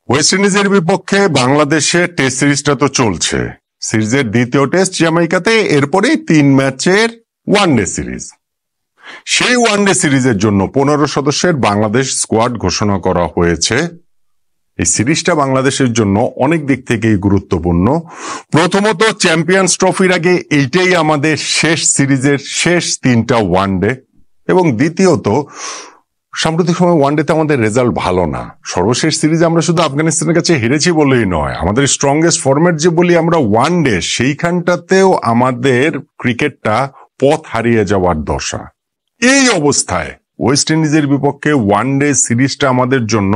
West ইন্ডিজের বিপক্ষে বাংলাদেশে টেস্ট সিরিজটা তো চলছে। সিরিজের দ্বিতীয় টেস্ট জ্যামাইকাতে, এরপরে 3 ম্যাচের ওয়ানডে সিরিজ। সেই ওয়ানডে সিরিজের জন্য 15 সদস্যের বাংলাদেশ স্কোয়াড ঘোষণা করা হয়েছে। এই সিরিজটা বাংলাদেশের জন্য অনেক দিক থেকেই গুরুত্বপূর্ণ। প্রথমত, চ্যাম্পিয়ন্স ট্রফির আগে এইটাই আমাদের শেষ সিরিজের শেষ 3টা ওয়ানডে, এবং দ্বিতীয়ত সাম্প্রতিক সময় ওয়ানডেতে আমাদের রেজাল্ট ভালো না। সর্বশেষ সিরিজ আমরা শুধু আফগানিস্তানের কাছে হেরেছি বলেই নয়, আমাদের স্ট্রংগেস্ট ফরম্যাট যে বলি আমরা ওয়ানডে, সেইখানটাতেও আমাদের ক্রিকেটটা পথ হারিয়ে যাওয়ার দশা। এই অবস্থায় ওয়েস্ট ইন্ডিজের বিপক্ষে ওয়ানডে সিরিজটা আমাদের জন্য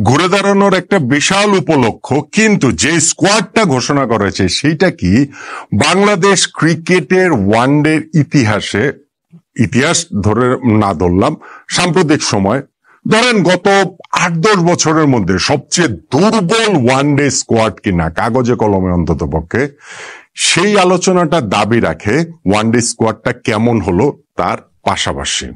ঘুরে দাঁড়ানোর একটা বিশাল উপলক্ষ। কিন্তু যে স্কোয়াডটা ঘোষণা করা হয়েছে সেইটা কি বাংলাদেশ ক্রিকেটের ওয়ানডের ইতিহাসে, ইতিহাস ধরে না ধরলাম, সাম্প্রতিক সময় ধরেন গত 8-10 বছরের মধ্যে সবচেয়ে দুর্বল ওয়ানডে স্কোয়াড কিনা কাগজে কলমে অন্তত পক্ষে, সেই আলোচনাটা দাবি রাখে ওয়ানডে স্কোয়াডটা কেমন হলো তার পাশাপাশি।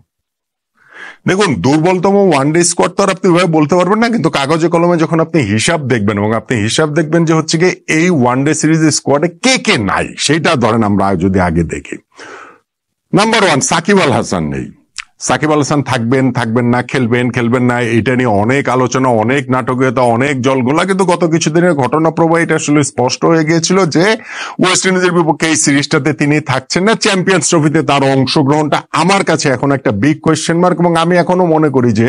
দেখুন, দুর্বলতম ওয়ানডে স্কোয়াড তো আর আপনি ভাবে বলতে পারবেন না, কিন্তু কাগজে কলমে যখন আপনি হিসাব দেখবেন, এবং আপনি হিসাব দেখবেন যে হচ্ছে গিয়ে এই ওয়ানডে সিরিজ স্কোয়াডে কে কে নাই, সেটা ধরেন আমরা যদি আগে দেখি। নাম্বার 1, সাকিব আল হাসান নেই। সাকিব আল হাসান থাকবেন না, খেলবেন না, এটা নিয়ে অনেক আলোচনা, অনেক নাটকীয়তা, অনেক জলঘোলা, কিন্তু গত কিছুদিনের ঘটনা প্রবাহ এটা আসলে স্পষ্ট হয়ে গিয়েছিল যে ওয়েস্ট ইন্ডিজের বিপক্ষে এই সিরিজটাতে তিনি থাকছেন না। চ্যাম্পিয়ন্স ট্রফিতে তার অংশগ্রহণটা আমার কাছে এখন একটা বিগ কোয়েশ্চেন মার্ক, এবং আমি এখনো মনে করি যে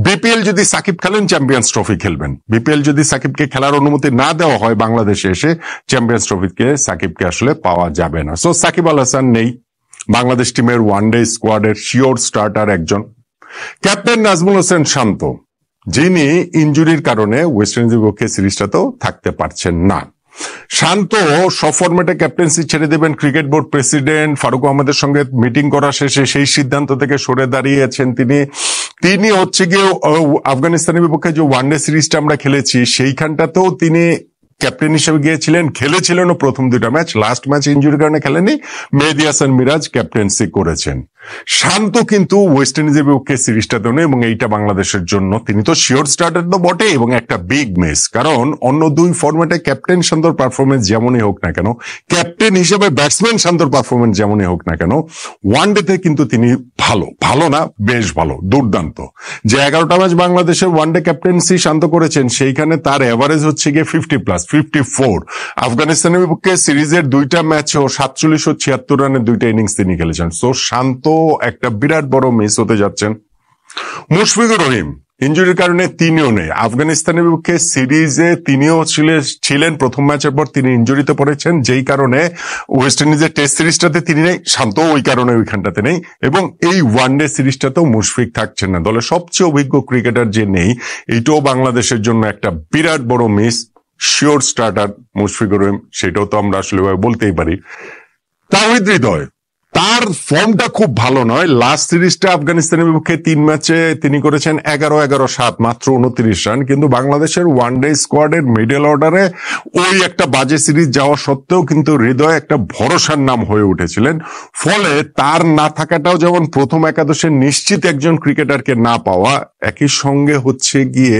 বিপিএল যদি সাকিব খেলেন, চ্যাম্পিয়ন্স ট্রফি খেলবেন। বিপিএল যদি সাকিবকে খেলার অনুমতি না দেওয়া হয় বাংলাদেশে এসে, চ্যাম্পিয়ন্স ট্রফিকে সাকিবকে আসলে পাওয়া যাবে না। সো সাকিব আল হাসান নেই বাংলাদেশ টিমের ওয়ানডে স্কোয়াডের শিওর স্টার্টার একজন। ক্যাপ্টেন নাজমুল হোসেন শান্ত, যিনি ইনজুরির কারণে ওয়েস্ট ইন্ডিজের বিপক্ষে সিরিজটাতেও থাকতে পারছেন না। শান্ত সব ফরম্যাটে ক্যাপ্টেন্সি ছেড়ে দেবেন। ক্রিকেট বোর্ড প্রেসিডেন্ট ফারুক আহমেদের সঙ্গে মিটিং করা শেষে সেই সিদ্ধান্ত থেকে সরে দাঁড়িয়েছেন তিনি হচ্ছে গিয়ে আফগানিস্তানের বিপক্ষে যে ওয়ানডে সিরিজটা আমরা খেলেছি সেইখানটাতেও তিনি ক্যাপ্টেন হিসেবে গিয়েছিলেন, খেলেছিলেন প্রথম 2টা ম্যাচ, লাস্ট ম্যাচ ইনজুরির কারণে খেলেনি। মেহেদী হাসান মিরাজ ক্যাপ্টেন্সি করেছেন। শান্ত কিন্তু ওয়েস্ট ইন্ডিজের বিপক্ষে সিরিজটাতে নেই, এবং এইটা বাংলাদেশের জন্য তিনি তো শিওর স্টার্টার তো বটে, এবং একটা বিগ মিস। কারণ অন্য 2 ফরম্যাটে ক্যাপ্টেন শান্তর পারফরমেন্স যেমনই হোক না কেন, ক্যাপ্টেন হিসেবে ব্যাটসম্যান শান্তর পারফরমেন্স যেমনই হোক না কেন, ওয়ানডেতে কিন্তু তিনি ভালো না, বেশ ভালো, দুর্দান্ত। যে 11টা ম্যাচ বাংলাদেশের ওয়ানডে ক্যাপ্টেন্সি শান্ত করেছেন, সেইখানে তার এভারেজ হচ্ছে গিয়ে 50+, 54। আফগানিস্তানের বিপক্ষে সিরিজের 2টা ম্যাচেও 47 ও 76 রানের 2টা ইনিংস তিনি খেলেছেন। সো শান্ত একটা বিরাট বড় মিস হতে যাচ্ছেন। মুশফিকুর রহিম ইনজুরির কারণে তিনিও নেই। আফগানিস্তানের বিপক্ষে সিরিজে তিনিও ছিলেন, প্রথম ম্যাচের পর তিনি ইনজুরিতে পড়েছেন, যেই কারণে ওয়েস্ট ইন্ডিজের টেস্ট সিরিজটাতে তিনি নেই, শান্ত ওই কারণে ওইখানটাতে নেই, এবং এই ওয়ানডে সিরিজটাতেও মুশফিক থাকছেন না। দলের সবচেয়ে অভিজ্ঞ ক্রিকেটার যে নেই, এইটাও বাংলাদেশের জন্য একটা বিরাট বড় miss. Sure starter Mushfiqur Rahim, সেটাও তো আমরা আসলে বলতেই পারি। তাওহিদ হৃদয়, তার ফর্মটা খুব ভালো নয়। লাস্ট সিরিজটা আফগানিস্তানের বিপক্ষে 3 ম্যাচে তিনি করেছেন 11-11-7, মাত্র 29 রান। কিন্তু বাংলাদেশের ওয়ানডে স্কোয়াডের মিডল অর্ডারে ওই একটা বাজে সিরিজ যাওয়া সত্ত্বেও কিন্তু হৃদয় একটা ভরসার নাম হয়ে উঠেছিলেন। ফলে তার না থাকাটাও যেমন প্রথম একাদশে নিশ্চিত একজন ক্রিকেটারকে না পাওয়া, একই সঙ্গে হচ্ছে গিয়ে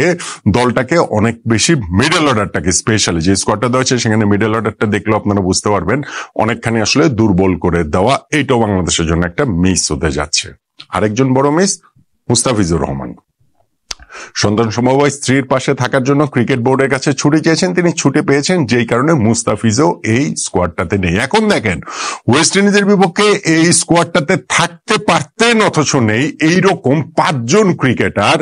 দলটাকে অনেক বেশি মিডল অর্ডারটাকে, স্পেশালি যে স্কোয়াডটা দেওয়া হয়েছে সেখানে মিডল অর্ডারটা দেখলে আপনারা বুঝতে পারবেন অনেকখানি আসলে দুর্বল করে দেওয়া। এইটাও বাংলাদেশের জন্য একটা মিস হতে যাচ্ছে। আরেকজন বড় মিস মুস্তাফিজুর রহমান। সন্তান সমবায় স্ত্রীর পাশে থাকার জন্য ক্রিকেট বোর্ডের কাছে ছুটি চেয়েছেন, তিনি ছুটি পেয়েছেন, যেই কারণে মুস্তাফিজও এই স্কোয়াডটাতে নেই। এখন দেখেন ওয়েস্ট ইন্ডিজের বিপক্ষে এই স্কোয়াডটাতে থাকতে পারতেন, অথচ নেই এইরকম 5 জন ক্রিকেটার,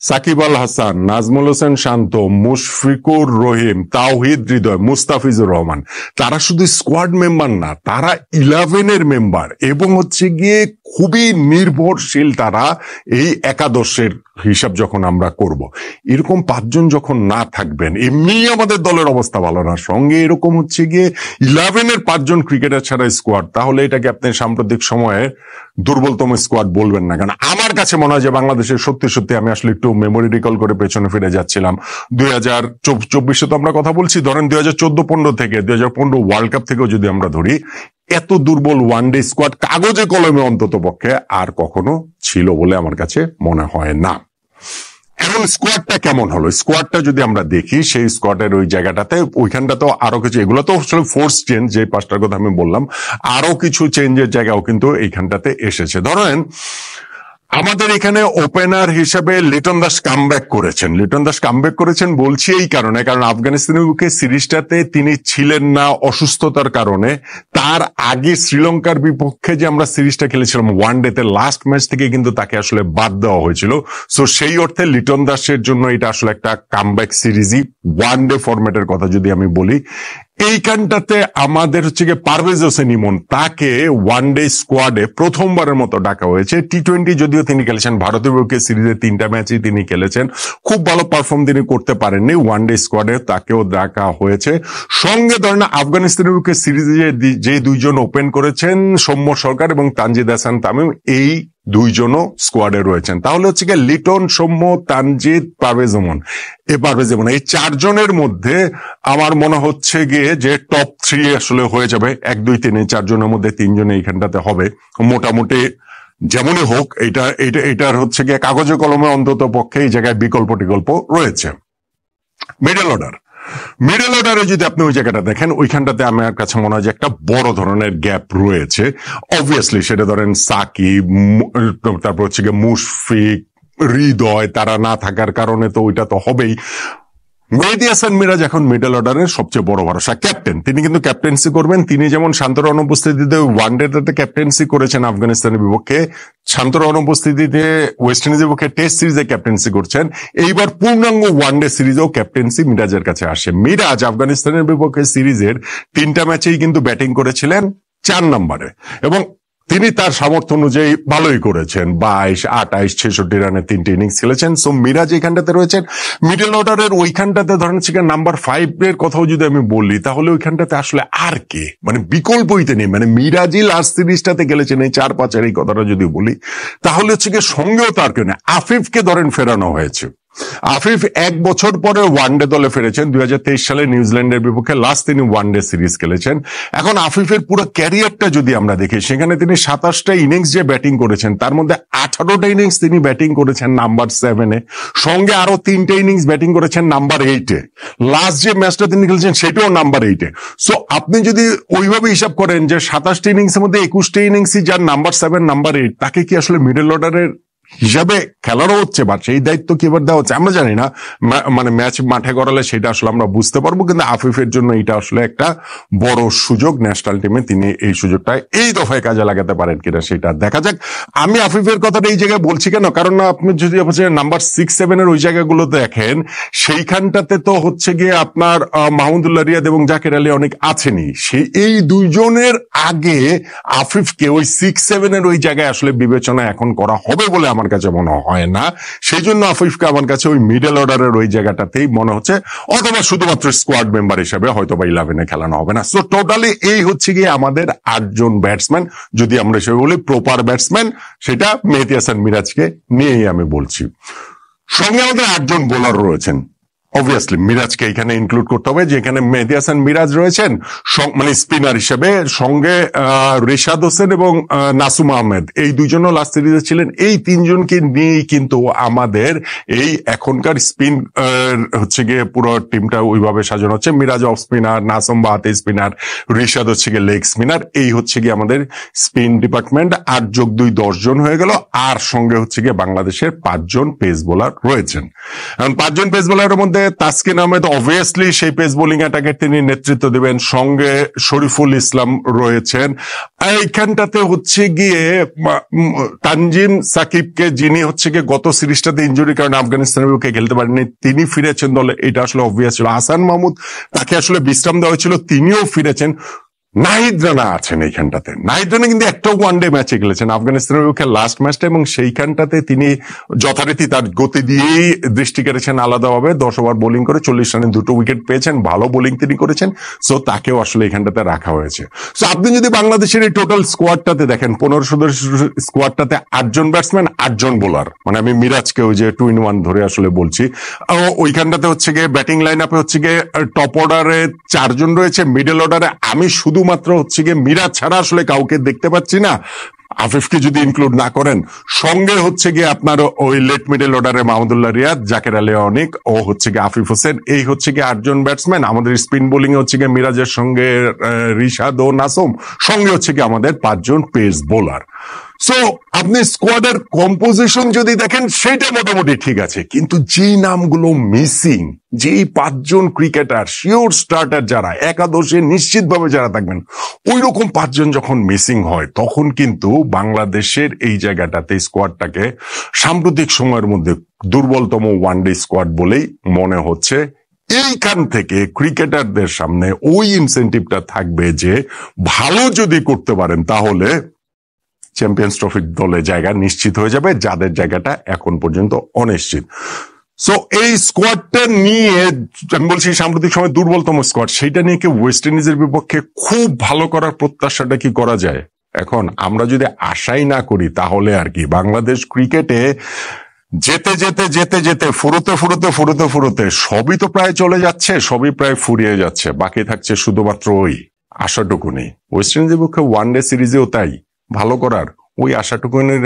সাকিব আল হাসান, নাজমুল হোসেন শান্ত, মুশফিকুর রহিম, তাওহিদ হৃদয়, মুস্তাফিজুর রহমান। তারা শুধু স্কোয়াড মেম্বার না, তারা 11-এর মেম্বার, এবং হচ্ছে গিয়ে খুবই নির্ভরশীল তারা এই একাদশের হিসাব যখন আমরা করব। এরকম 5 জন যখন না থাকবেন, এমনি আমাদের দলের অবস্থা ভালো না, সঙ্গে এরকম হচ্ছে গিয়ে 11-এর 5 জন ক্রিকেটার ছাড়া স্কোয়াড, তাহলে এটাকে আপনি সাম্প্রতিক সময়ে দুর্বলতম স্কোয়াড বলবেন না। কারণ আমার কাছে মনে হয় যে বাংলাদেশের সত্যি আমি আসলে একটু মেমোরি রিকল করে পেছনে ফিরে যাচ্ছিলাম। 2024 তো আমরা কথা বলছি, ধরেন 2014-15 থেকে 2015 ওয়ার্ল্ড কাপ থেকেও যদি আমরা ধরি, এত দুর্বল ওয়ানডে স্কোয়াড কাগজে কলমে অন্তত পক্ষে আর কখনো ছিল বলে আমার কাছে মনে হয় না। এখন স্কোয়াডটা কেমন হলো, স্কোয়াডটা যদি আমরা দেখি সেই স্কোয়াডের ওই জায়গাটাতে ওইখানটা তো আরো কিছু, এগুলো তো আসলে ফোর্স চেঞ্জ, যে পাঁচটার কথা আমি বললাম, আরো কিছু চেঞ্জের জায়গাও কিন্তু এইখানটাতে এসেছে। ধরেন আমাদের এখানে ওপেনার হিসেবে লিটন দাস কামব্যাক করেছেন। লিটন দাস কামব্যাক করেছেন বলছি এই কারণে, কারণ আফগানিস্তানের বিপক্ষে সিরিজটাতে তিনি ছিলেন না অসুস্থতার কারণে। তার আগে শ্রীলঙ্কার বিপক্ষে যে আমরা সিরিজটা খেলেছিলাম ওয়ান ডেতে, লাস্ট ম্যাচ থেকে কিন্তু তাকে আসলে বাদ দেওয়া হয়েছিল। সো সেই অর্থে লিটন দাসের জন্য এটা আসলে একটা কামব্যাক সিরিজই, ওয়ান ডে ফরম্যাটের কথা যদি আমি বলি। এইখানটাতে আমাদের হচ্ছে গিয়ে পারভেজ হোসেন ইমন, তাকে ওয়ান ডে স্কোয়াডে প্রথমবারের মতো ডাকা হয়েছে। টি-20 যদিও তিনি খেলেছেন, ভারতের বিপক্ষে সিরিজে 3টা ম্যাচই তিনি খেলেছেন, খুব ভালো পারফর্ম তিনি করতে পারেননি, ওয়ান ডে স্কোয়াডে তাকেও ডাকা হয়েছে। সঙ্গে ধরেন আফগানিস্তানের বিপক্ষে সিরিজে যে দুইজন ওপেন করেছেন, সৌম্য সরকার এবং তানজিদ হাসান তামিম, এই দুইজনও স্কোয়াডে রয়েছেন। তাহলে হচ্ছে গিয়ে লিটন, সৌম্য, তানজিদ, পারভেজ ইমন, এই চারজনের মধ্যে আমার মনে হচ্ছে গিয়ে যে টপ 3 আসলে হয়ে যাবে। 1, 2, 3 এই চারজনের মধ্যে 3 জন এইখানটাতে হবে মোটামুটি। যেমনই হোক, এটার হচ্ছে গিয়ে কাগজে কলমে অন্তত পক্ষে এই জায়গায় বিকল্প টিকল্প রয়েছে। মিডল অর্ডারে যদি আপনি ওই জায়গাটা দেখেন, ওইখানটাতে আমার কাছে মনে হয় যে একটা বড় ধরনের গ্যাপ রয়েছে। অবভিয়াসলি সেটা ধরেন সাকিব, তারপর হচ্ছে গিয়ে মুশফিক, হৃদয়, তারা না থাকার কারণে তো ওইটা তো হবেই। মেহেদী হাসান মিরাজ এখন মিডল অর্ডারের সবচেয়ে বড় ভরসা, ক্যাপ্টেন। তিনি কিন্তু ক্যাপ্টেন্সি করবেন। তিনি যেমন শান্তর অনুপস্থিতিতে ওয়ান ডেতে ক্যাপ্টেন্সি করেছেন আফগানিস্তানের বিপক্ষে, শান্তর অনুপস্থিতিতে ওয়েস্ট ইন্ডিজের বিপক্ষে টেস্ট সিরিজে ক্যাপ্টেন্সি করছেন, এইবার পূর্ণাঙ্গ ওয়ান ডে সিরিজেও ক্যাপ্টেন্সি মিরাজের কাছে আসে। মিরাজ আফগানিস্তানের বিপক্ষে সিরিজের 3টা ম্যাচেই কিন্তু ব্যাটিং করেছিলেন 4 নম্বরে, এবং তিনি তার সামর্থ্য অনুযায়ী ভালোই করেছেন। 22, 28, 66 রানে 3টে ইনিংস খেলেছেন। সো মিরাজ এইখানটাতে রয়েছেন। মিডল অর্ডারের ওইখানটাতে ধরেন নাম্বার 5 এর কথাও যদি আমি বলি, তাহলে ওইখানটাতে আসলে আর কে, মানে বিকল্পইতে নেই। মানে মিরাজই লাস্ট সিরিজটাতে খেলেছেন এই 4-5 এই কথাটা যদি বলি, তাহলে হচ্ছে গিয়ে সঙ্গেও তার কেউ নেই। আফিফকে ধরেন ফেরানো হয়েছে। আফিফ 1 বছর পরে ওয়ান ডে দলে ফিরেছেন। 2023 সালে নিউজিল্যান্ডের বিপক্ষে লাস্ট তিনি ওয়ান ডে সিরিজ খেলেছেন। এখন আফিফের পুরো ক্যারিয়ারটা যদি আমরা দেখি, সেখানে তিনি 27টা ইনিংস যে ব্যাটিং করেছেন, তার মধ্যে 18টা ইনিংস তিনি ব্যাটিং করেছেন নাম্বার 7-এ, সঙ্গে আরো 3টে ইনিংস ব্যাটিং করেছেন নাম্বার 8-এ। লাস্ট যে ম্যাচটা তিনি খেলেছেন সেটাও নাম্বার 8-এ। সো আপনি যদি ওইভাবে হিসাব করেন যে 27টা ইনিংসের মধ্যে 21টা ইনিংসই যার নাম্বার 7, নাম্বার 8, তাকে কি আসলে মিডল অর্ডারের হিসাবে খেলারও হচ্ছে বা সেই দায়িত্ব কি এবার দেওয়া হচ্ছে আমরা জানি না। মানে ম্যাচ মাঠে গড়ালে সেটা আসলে আমরা বুঝতে পারবো, কিন্তু আফিফের জন্য এটা আসলে একটা বড় সুযোগ। ন্যাশনাল টিমে তিনি এই সুযোগটা এই দফায় কাজে লাগাতে পারেন কিনা সেটা দেখা যাক। আমি আফিফের কথাটা এই জায়গায় বলছি কেন, কারণ আপনি যদি নাম্বার 6-7 এর ওই জায়গাগুলো দেখেন, সেইখানটাতে তো হচ্ছে গিয়ে আপনার মাহমুদুল্লাহ রিয়াদ এবং জাকির আলী অনেক আছেনই। এই দুইজনের আগে আফিফকে ওই 6-7 এর ওই জায়গায় আসলে বিবেচনা এখন করা হবে বলে আমার কাছে মনে হয় না। সেই জন্য আফিফকে আমার কাছে ওই মিডল অর্ডারের ওই জায়গাটাতেই মনে হচ্ছে, অথবা শুধুমাত্র স্কোয়াড মেম্বার হিসেবে হয়তো বা 11-এ খেলানো হবে না। সো টোটালি এই হচ্ছে গিয়ে আমাদের 8 জন ব্যাটসম্যান, যদি আমরা হিসেবে বলি প্রপার ব্যাটসম্যান, সেটা মেহেদী হাসান মিরাজকে নিয়েই আমি বলছি। সঙ্গে আমাদের 8 জন বোলার রয়েছেন। অবভিয়াসলি মিরাজকে এখানে ইনক্লুড করতে হবে, যেখানে মেহেদী হাসান মিরাজ রয়েছেন মানে স্পিনার হিসেবে, সঙ্গে রিশাদ হোসেন এবং নাসুম আহমেদ, এই দুইজনও লাস্ট সিরিজে ছিলেন। এই 3 জনকে নিয়েই কিন্তু আমাদের এই এখনকার স্পিন হচ্ছে গিয়ে পুরো টিমটা ওইভাবে সাজানো হচ্ছে। মিরাজ অফ স্পিনার, নাসুম বা হাতে স্পিনার, রিশাদ হচ্ছে গিয়ে লেগ স্পিনার। এই হচ্ছে গিয়ে আমাদের স্পিন ডিপার্টমেন্ট। 8 যোগ 2 10 জন হয়ে গেল। আর সঙ্গে হচ্ছে গিয়ে বাংলাদেশের 5 জন পেস বোলার রয়েছেন। এখন 5 জন পেস বোলারের মধ্যে তাসকিন আহমেদ অবভিয়াসলি সেই পেস বোলিং অ্যাটাকে তিনি নেতৃত্ব দেবেন। সঙ্গে শরীফুল ইসলাম রয়েছেন। এইখানটাতে হচ্ছে গিয়ে তানজিম সাকিবকে, যিনি হচ্ছে গিয়ে গত সিরিজটাতে ইনজুরির কারণে আফগানিস্তানের বিপক্ষে খেলতে পারেননি, তিনি ফিরেছেন দলে, এটা আসলে অবভিয়াস ছিল। হাসান মাহমুদ, তাকে আসলে বিশ্রাম দেওয়া হয়েছিল, তিনিও ফিরেছেন। নাহিদ রানা আছেন এইখানটাতে। নাহিদ রানা কিন্তু একটা ওয়ান ডে ম্যাচে খেলেছেন আফগানিস্তানের বিপক্ষে লাস্ট ম্যাচটা, এবং সেইখানটাতে তিনি যথারীতি তার গতি দিয়েই দৃষ্টি কেড়েছেন আলাদাভাবে। 10 ওভার বোলিং করে 40 রানে 2টো উইকেট পেয়েছেন, ভালো বোলিং তিনি করেছেন। সো তাকেও আসলে এখানটাতে রাখা হয়েছে। সো আপনি যদি বাংলাদেশের এই টোটাল স্কোয়াডটাতে দেখেন, 15 সদস্যের স্কোয়াডটাতে 8 জন ব্যাটসম্যান, 8 জন বোলার, মানে আমি মিরাজকে ওই যে 2-in-1 ধরে আসলে বলছি। ওইখানটাতে হচ্ছে গিয়ে ব্যাটিং লাইন আপে হচ্ছে গিয়ে টপ অর্ডারে 4 জন রয়েছে। মিডল অর্ডারে আমি শুধুমাত্র হচ্ছে গিয়ে মিরাজ ছাড়া আসলে কাউকে দেখতে পাচ্ছি না। আফিফকে যদি ইনক্লুড না করেন, সঙ্গে হচ্ছে গিয়ে আপনার ওই লেট মিডল অর্ডারে মাহমুদুল্লাহ রিয়াদ, জাকের আলী অনিক ও হচ্ছে গিয়ে আফিফ হোসেন, এই হচ্ছে গিয়ে 8 জন ব্যাটসম্যান। আমাদের স্পিন বোলিং হচ্ছে গিয়ে মিরাজের সঙ্গে রিশাদ ও নাসুম, সঙ্গে হচ্ছে গিয়ে আমাদের 5 জন পেস বোলার। সো আপনি স্কোয়াডের কম্পোজিশন যদি দেখেন সেটা মোটামুটি ঠিক আছে, কিন্তু যেই নামগুলো মিসিং, যেই 5 জন ক্রিকেটার শিওর স্টার্টার যারা একাদশে নিশ্চিতভাবে যারা থাকবেন, ওই রকম 5 জন যখন মিসিং হয়, তখন কিন্তু বাংলাদেশের এই জায়গাটাতে স্কোয়াডটাকে সাম্প্রতিক সময়ের মধ্যে দুর্বলতম ওয়ানডে স্কোয়াড বলেই মনে হচ্ছে। এইখান থেকে ক্রিকেটারদের সামনে ওই ইনসেন্টিভটা থাকবে যে ভালো যদি করতে পারেন তাহলে চ্যাম্পিয়ন্স ট্রফির দলে জায়গা নিশ্চিত হয়ে যাবে, যাদের জায়গাটা এখন পর্যন্ত অনিশ্চিত। সো এই স্কোয়াডটা নিয়ে আমি বলছি সাম্প্রতিক সময় দুর্বলতম স্কোয়াড, সেইটা নিয়ে কি ওয়েস্ট ইন্ডিজের বিপক্ষে খুব ভালো করার প্রত্যাশাটা কি করা যায়? এখন আমরা যদি আশাই না করি তাহলে আর কি বাংলাদেশ ক্রিকেটে যেতে যেতে যেতে যেতে ফুরোতে সবই তো প্রায় চলে যাচ্ছে, সবই প্রায় ফুরিয়ে যাচ্ছে, বাকি থাকছে শুধুমাত্র ওই আশাটুকুনি। ওয়েস্ট ইন্ডিজের বিপক্ষে ওয়ানডে সিরিজেও তাই ভালো করার ওই আশাটুকুনি